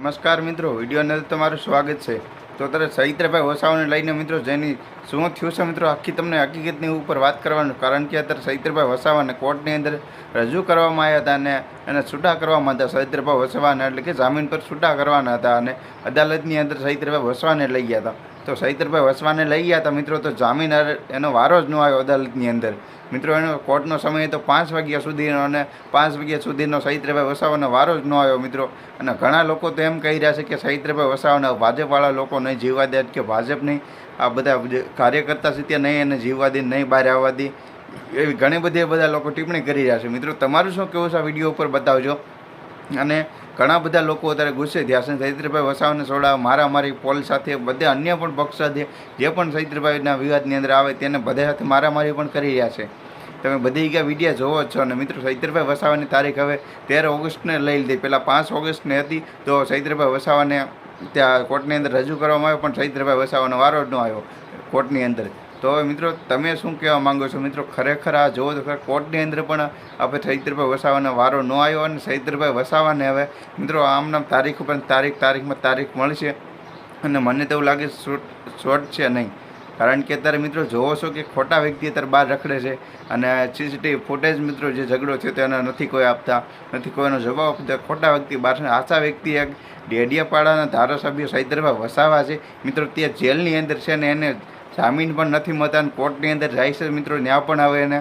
નમસ્કાર મિત્રો, વિડીયોની અંદર તમારું સ્વાગત છે। તો ત્યારે ચૈત્રભાઈ વસાવાને લઈને મિત્રો જેની શું થયું છે મિત્રો આખી તમને હકીકતની ઉપર વાત કરવાનું, કારણ કે અત્યારે ચૈત્રભાઈ વસાવાને કોર્ટની અંદર રજૂ કરવામાં આવ્યા હતા અને એને છૂટા કરવામાં હતા। ચૈત્રભાઈ વસાવાને એટલે કે જામીન પર છૂટા કરવાના હતા અને અદાલતની અંદર ચૈત્રભાઈ વસાવાને લઈ ગયા હતા। તો ચૈત્રભાઈ વસાવાને લઈ ગયા હતા મિત્રો, તો જામીન એનો વારો જ ન આવ્યો અદાલતની અંદર મિત્રો। એનો કોર્ટનો સમય તો 5 વાગ્યા સુધીનો અને 5 વાગ્યા સુધીનો ચૈત્રભાઈ વસાવાનો વારો જ ન આવ્યો મિત્રો। અને ઘણા લોકો તો એમ કહી રહ્યા છે કે ચૈત્રભાઈ વસાવાને ભાજપવાળા લોકો નહીં જીવવા દે, કે ભાજપ નહીં આ બધા કાર્યકર્તા છે ત્યાં નહીં એને જીવવા દે, નહીં બહાર આવવા દે, એવી ઘણી બધી બધા લોકો ટિપ્પણી કરી રહ્યા છે મિત્રો। તમારું શું કહેવું છે આ વિડીયો ઉપર બતાવજો। અને ઘણા બધા લોકો અત્યારે ગુસ્સે થયા છે ચૈત્રભાઈ વસાવાને છોડાવવા, મારામારી પોલીસ સાથે બધે અન્ય પણ પક્ષ સાથે જે પણ ચૈત્રભાઈના વિવાદની અંદર આવે તેને બધા સાથે મારામારી પણ કરી રહ્યા છે। તમે બધી ગયા વિડીયો જોવો જ છો। અને મિત્રો ચૈત્રભાઈ વસાવાની તારીખ હવે 13 ઓગસ્ટને લઈ લીધી, પહેલાં 5 ઓગસ્ટને હતી। તો ચૈત્રભાઈ વસાવાને ત્યાં કોર્ટની અંદર રજૂ કરવામાં આવ્યો, પણ ચૈત્રભાઈ વસાવાનો વારો જ ન આવ્યો કોર્ટની અંદર। તો હવે મિત્રો તમે શું કહેવા માગો છો મિત્રો? ખરેખર આ જોવો તો કોર્ટની અંદર પણ આપણે ચૈત્રભાઈ વસાવાનો વારો ન આવ્યો અને ચૈત્રભાઈ વસાવાને હવે મિત્રો આમનામ તારીખ ઉપર તારીખ મળશે અને મને તો એવું લાગે શોર્ટ છે નહીં, કારણ કે અત્યારે મિત્રો જોવો છો કે ખોટા વ્યક્તિ અત્યારે બહાર રખડે છે અને સીસીટીવી ફૂટેજ મિત્રો જે ઝઘડો છે તેનો નથી કોઈ આપતા, નથી કોઈનો જવાબ આપતા, ખોટા વ્યક્તિ બહાર છે। આશા વ્યક્તિ એક ડેડિયાપાડાના ધારાસભ્ય ચૈત્રભાઈ વસાવા છે મિત્રો, તે જેલની અંદર છે ને એને જામીન પણ નથી મળતા અને કોર્ટની અંદર જાય છે મિત્રો, ત્યાં પણ હવે એને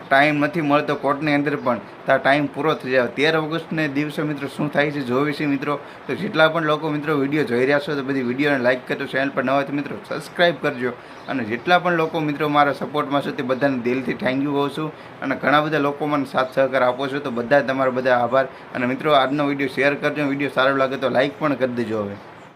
ટાઈમ નથી મળતો કોર્ટની અંદર પણ, ત્યાં ટાઈમ પૂરો થઈ જાય। 13 ઓગસ્ટને દિવસે મિત્રો શું થાય છે જોવી છે મિત્રો। તો જેટલા પણ લોકો મિત્રો વિડીયો જોઈ રહ્યા છો તો બધી વિડીયોને લાઇક કરજો, ચેનલ પર નવા તો મિત્રો સબસ્ક્રાઈબ કરજો। અને જેટલા પણ લોકો મિત્રો મારા સપોર્ટમાં છે તે બધાને દિલથી થેન્ક યુ કહું છું। અને ઘણા બધા લોકો મને સાથ સહકાર આપો છો, તો બધા તમારો બધા આભાર। અને મિત્રો આજનો વિડીયો શેર કરજો, વિડીયો સારો લાગે તો લાઇક પણ કરી દેજો। હવે